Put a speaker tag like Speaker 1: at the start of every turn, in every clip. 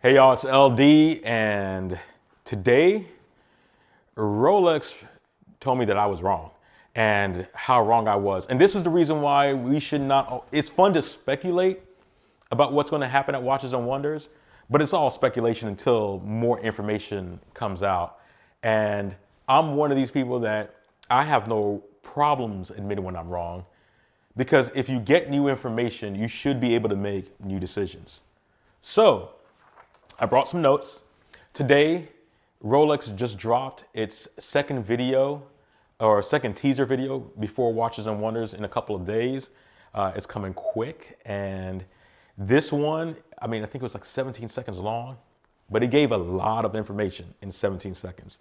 Speaker 1: Hey y'all, it's LD, and today Rolex told me that I was wrong and how wrong I was. And this is the reason why we should not, it's fun to speculate about what's going to happen at Watches and Wonders, but it's all speculation until more information comes out. And I'm one of these people that I have no problems admitting when I'm wrong, because if you get new information, you should be able to make new decisions. So, I brought some notes. Today, Rolex just dropped its second video or second teaser video before Watches and Wonders in a couple of days. It's coming quick. And this one, I think it was like 17 seconds long, but it gave a lot of information in 17 seconds.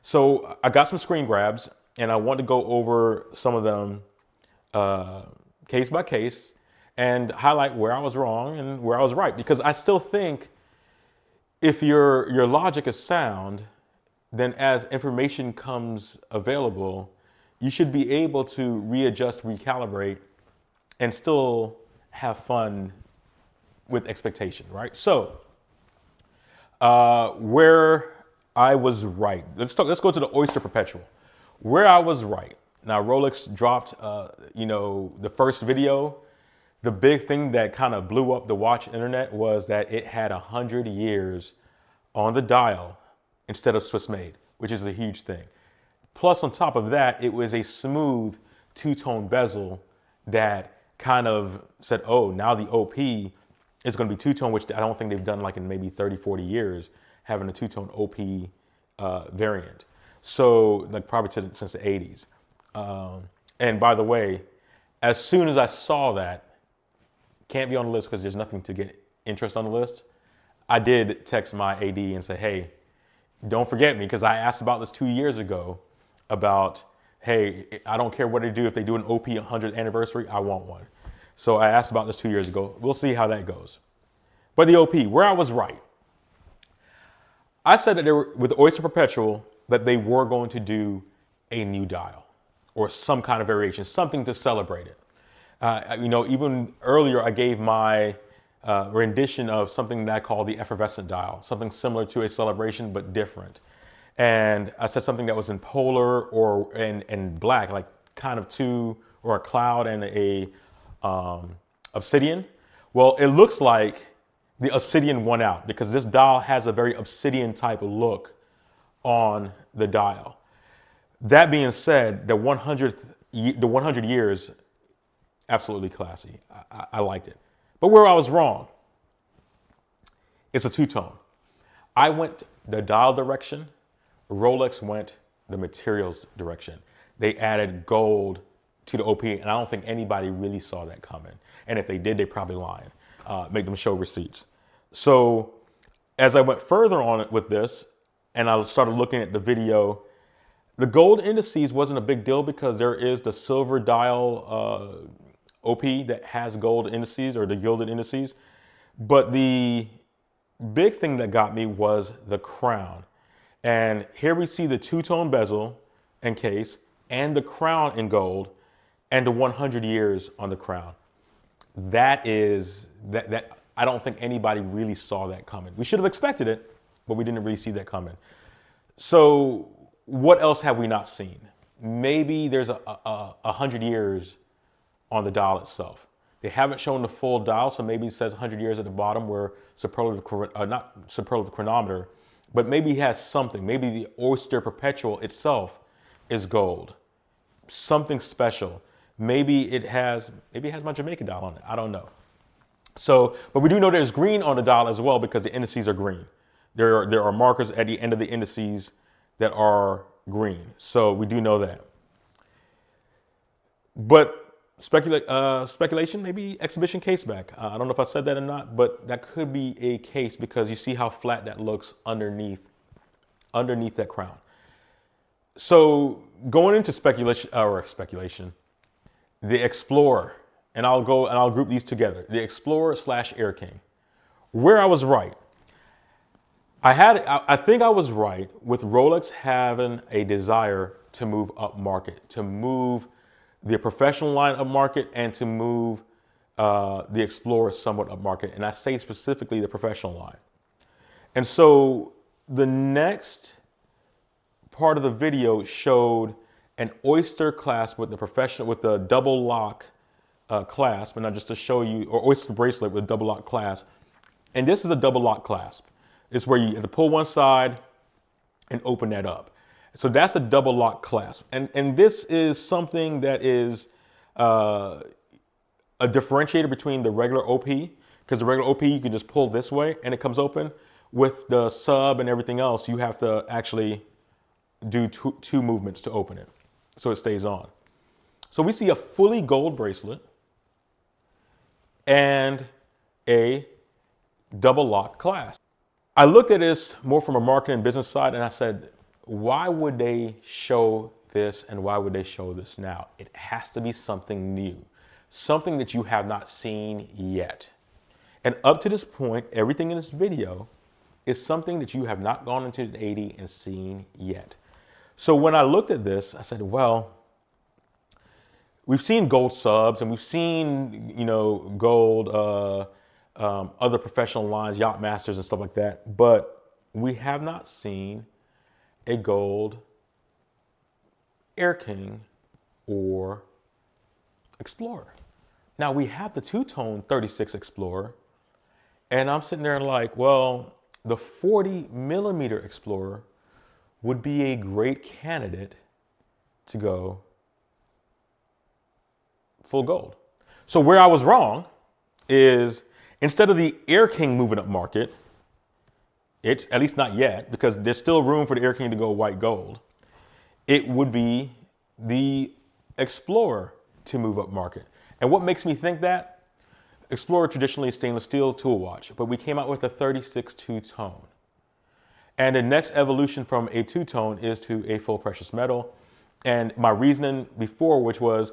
Speaker 1: So I got some screen grabs and I want to go over some of them case by case and highlight where I was wrong and where I was right, because I still think if your logic is sound, then as information comes available, you should be able to readjust, recalibrate, and still have fun with expectation, right? So, where I was right. Let's go to the Oyster Perpetual. Where I was right. Now, Rolex dropped, the first video. The big thing that kind of blew up the watch internet was that it had 100 years on the dial instead of Swiss made, which is a huge thing. Plus, on top of that, it was a smooth two-tone bezel that kind of said, oh, now the OP is going to be two-tone, which I don't think they've done like in maybe 30, 40 years, having a two-tone OP variant. So, like probably since the 80s. And by the way, as soon as I saw that, can't be on the list because there's nothing to get interest on the list, I did text my AD and say, hey, don't forget me, because I asked about this 2 years ago about, hey, I don't care what they do. If they do an OP 100th anniversary, I want one. So I asked about this 2 years ago. We'll see how that goes. But the OP, where I was right. I said that with the Oyster Perpetual, that they were going to do a new dial or some kind of variation, something to celebrate it. Even earlier, I gave my rendition of something that I call the effervescent dial, something similar to a celebration but different. And I said something that was in polar or in black, like kind of two, or a cloud and a obsidian. Well, it looks like the obsidian won out because this dial has a very obsidian type of look on the dial. That being said, the 100 years, absolutely classy. I liked it. But where I was wrong, it's a two-tone. I went the dial direction. Rolex went the materials direction. They added gold to the OP, and I don't think anybody really saw that coming. And if they did, they probably lying. Make them show receipts. So as I went further on it with this, and I started looking at the video, the gold indices wasn't a big deal because there is the silver dial OP that has gold indices, or the gilded indices. But the big thing that got me was the crown. And here we see the two-tone bezel and case and the crown in gold and the 100 years on the crown. That I don't think anybody really saw that coming. We should have expected it, but we didn't really see that coming. So what else have we not seen? Maybe there's a 100 years on the dial itself. They haven't shown the full dial, so maybe it says 100 years at the bottom where not superlative chronometer, but maybe it has something. Maybe the Oyster Perpetual itself is gold. Something special. Maybe it has my Jamaican dial on it. I don't know. So, but we do know there's green on the dial as well because the indices are green. There are markers at the end of the indices that are green. So we do know that. But speculation, maybe exhibition case back. I don't know if I said that or not, but that could be a case because you see how flat that looks underneath that crown. So going into speculation, the Explorer, and I'll group these together. The Explorer / Air King. Where I was right. I think I was right with Rolex having a desire to move up market, to move the professional line up market, and to move the Explorer somewhat up market. And I say specifically the professional line. And so the next part of the video showed an Oyster clasp with the double lock clasp, and not just to show you, or Oyster bracelet with double lock clasp. And this is a double lock clasp. It's where you have to pull one side and open that up. So that's a double lock clasp. And this is something that is a differentiator between the regular OP, because the regular OP you can just pull this way and it comes open. With the sub and everything else, you have to actually do two movements to open it so it stays on. So we see a fully gold bracelet and a double lock clasp. I looked at this more from a marketing business side and I said, why would they show this and why would they show this now? It has to be something new, something that you have not seen yet. And up to this point, everything in this video is something that you have not gone into the 80 and seen yet. So when I looked at this, I said, well, we've seen gold subs and we've seen, gold, other professional lines, Yacht-Masters and stuff like that, but we have not seen a gold Air King or Explorer. Now we have the two-tone 36 Explorer, and I'm sitting there like, well, the 40 millimeter Explorer would be a great candidate to go full gold. So where I was wrong is, instead of the Air King moving up market, it's at least not yet, because there's still room for the Air King to go white gold, it would be the Explorer to move up market. And what makes me think that? Explorer traditionally is stainless steel tool watch, but we came out with a 36 two-tone. And the next evolution from a two-tone is to a full precious metal. And my reasoning before, which was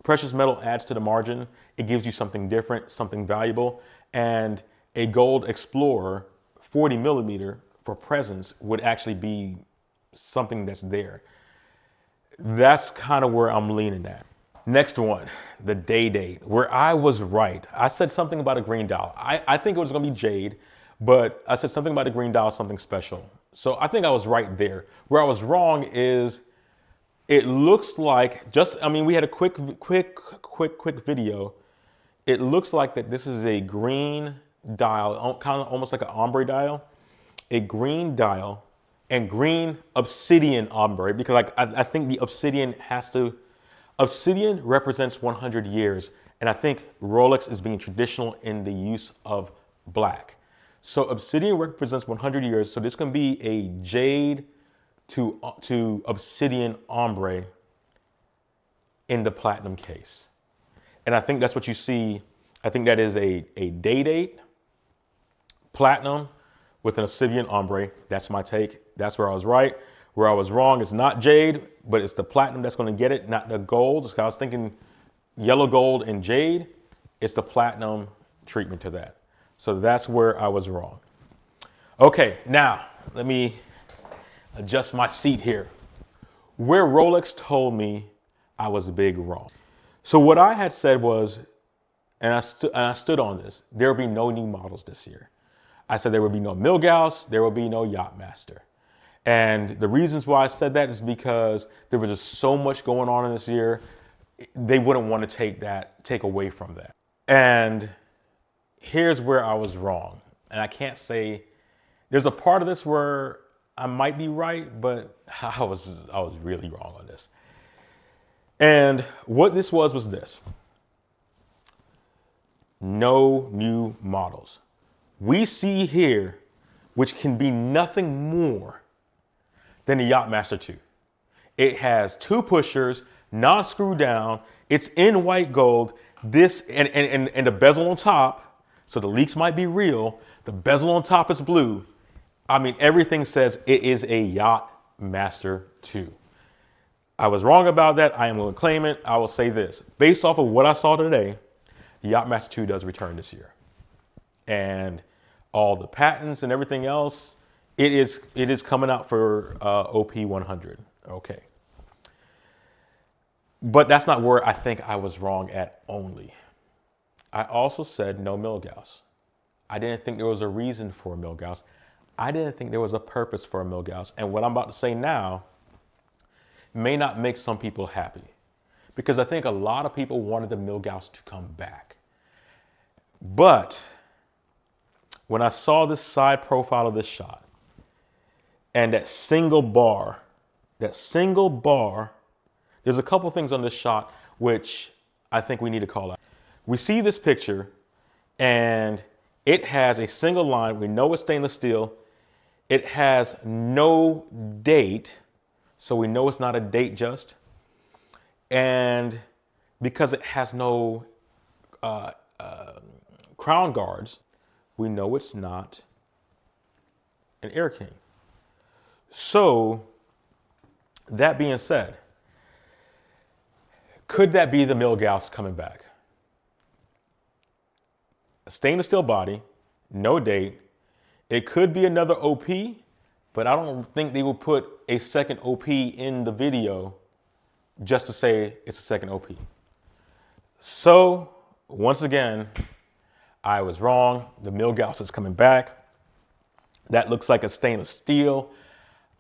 Speaker 1: precious metal adds to the margin, it gives you something different, something valuable, and a gold Explorer 40 millimeter for presence would actually be something that's there. That's kind of where I'm leaning at. Next one, the day date, where I was right. I said something about a green dial. I think it was gonna be jade, but I said something about a green dial, something special. So I think I was right there. Where I was wrong is, it looks like, we had a quick video. It looks like that this is a green dial, kind of almost like an ombre dial, a green dial and green obsidian ombre, because I think the obsidian represents 100 years. And I think Rolex is being traditional in the use of black. So obsidian represents 100 years. So this can be a jade to obsidian ombre in the platinum case. And I think that's what you see. I think that is a day date platinum with an obsidian ombre. That's my take. That's where I was right. Where I was wrong is not jade, but it's the platinum that's going to get it, not the gold. I was thinking yellow gold and jade. It's the platinum treatment to that. So that's where I was wrong. Okay, now let me adjust my seat here. Where Rolex told me I was big wrong. So what I had said was, and I stood on this, there will be no new models this year. I said there would be no Milgauss, there will be no Yacht-Master. And the reasons why I said that is because there was just so much going on in this year, they wouldn't want to take away from that. And here's where I was wrong. And I can't say, there's a part of this where I might be right, but I was really wrong on this. And what this was this. No new models. We see here, which can be nothing more than the Yacht-Master II. It has two pushers, non-screw down. It's in white gold. This and the bezel on top, so the leaks might be real. The bezel on top is blue. Everything says it is a Yacht-Master II. I was wrong about that. I am going to claim it. I will say this. Based off of what I saw today, the Yacht-Master II does return this year. And all the patents and everything else, it is coming out for OP 100. Okay. But that's not where I think I was wrong at only. I also said no Milgauss. I didn't think there was a reason for Milgauss. I didn't think there was a purpose for a Milgauss. And what I'm about to say now may not make some people happy, because I think a lot of people wanted the Milgauss to come back. But when I saw this side profile of this shot and that single bar, there's a couple things on this shot which I think we need to call out. We see this picture and it has a single line. We know it's stainless steel. It has no date, so we know it's not a date just. And because it has no crown guards, we know it's not an Air King. So that being said, could that be the Milgauss coming back? A stainless steel body, no date. It could be another OP, but I don't think they will put a second OP in the video just to say it's a second OP. So once again, I was wrong. The Milgauss is coming back. That looks like a stainless steel.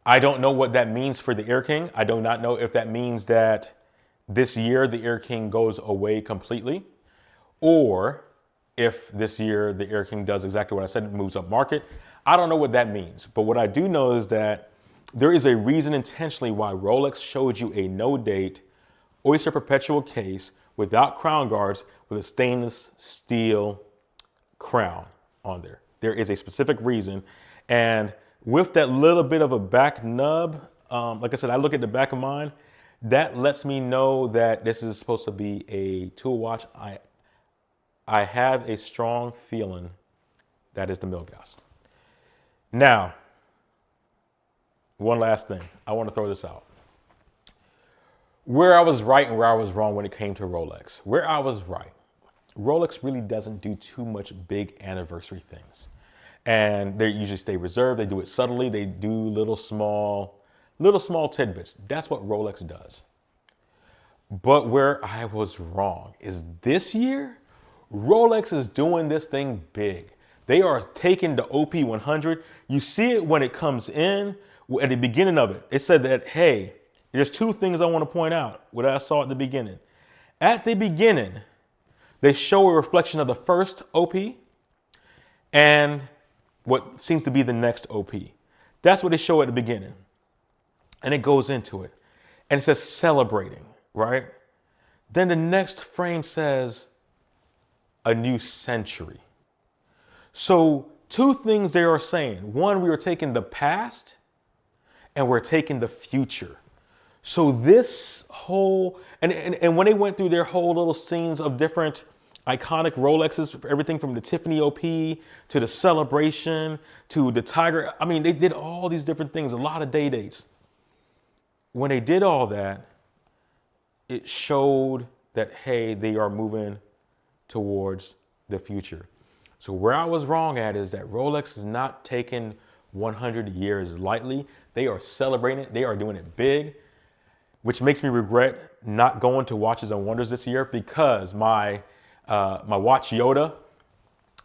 Speaker 1: I don't know what that means for the Air King. I do not know if that means that this year the Air King goes away completely, or if this year the Air King does exactly what I said, moves up market. I don't know what that means. But what I do know is that there is a reason intentionally why Rolex showed you a no date Oyster Perpetual case without crown guards with a stainless steel crown on there. There is a specific reason. And with that little bit of a back nub, like I said, I look at the back of mine, that lets me know that this is supposed to be a tool watch. I have a strong feeling that is the Milgauss. Now, one last thing. I want to throw this out. Where I was right and where I was wrong when it came to Rolex. Where I was right, Rolex really doesn't do too much big anniversary things. And they usually stay reserved. They do it subtly. They do little small tidbits. That's what Rolex does. But where I was wrong is this year, Rolex is doing this thing big. They are taking the OP100. You see it when it comes in at the beginning of it. It said that, hey, there's two things I want to point out, what I saw at the beginning. At the beginning, they show a reflection of the first OP and what seems to be the next OP. That's what they show at the beginning. And it goes into it. And it says celebrating, right? Then the next frame says a new century. So two things they are saying. One, we are taking the past and we're taking the future. So this whole, and when they went through their whole little scenes of different iconic Rolexes, everything from the Tiffany OP to the Celebration to the Tiger. I mean, they did all these different things, a lot of day dates. When they did all that, it showed that, hey, they are moving towards the future. So where I was wrong at is that Rolex is not taking 100 years lightly. They are celebrating it. They are doing it big, which makes me regret not going to Watches and Wonders this year, because my watch Yoda,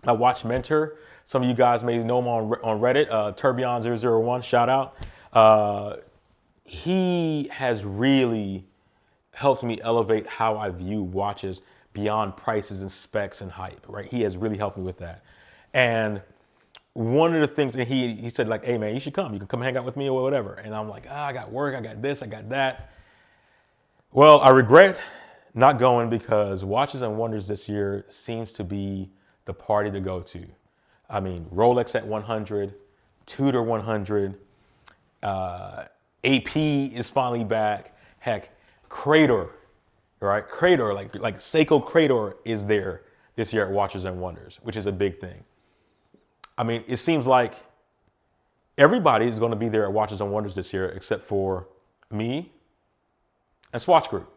Speaker 1: my watch mentor, some of you guys may know him on Reddit, Turbion001, shout out. He has really helped me elevate how I view watches beyond prices and specs and hype, right? He has really helped me with that. And one of the things, and he said like, hey man, you should come. You can come hang out with me or whatever. And I'm like, I got work, I got this, I got that. Well, I regret not going, because Watches and Wonders this year seems to be the party to go to. I mean, Rolex at 100, Tudor 100, AP is finally back. Heck, Crater, right? Crater, like Seiko Crater is there this year at Watches and Wonders, which is a big thing. I mean, it seems like everybody is going to be there at Watches and Wonders this year except for me and Swatch Group.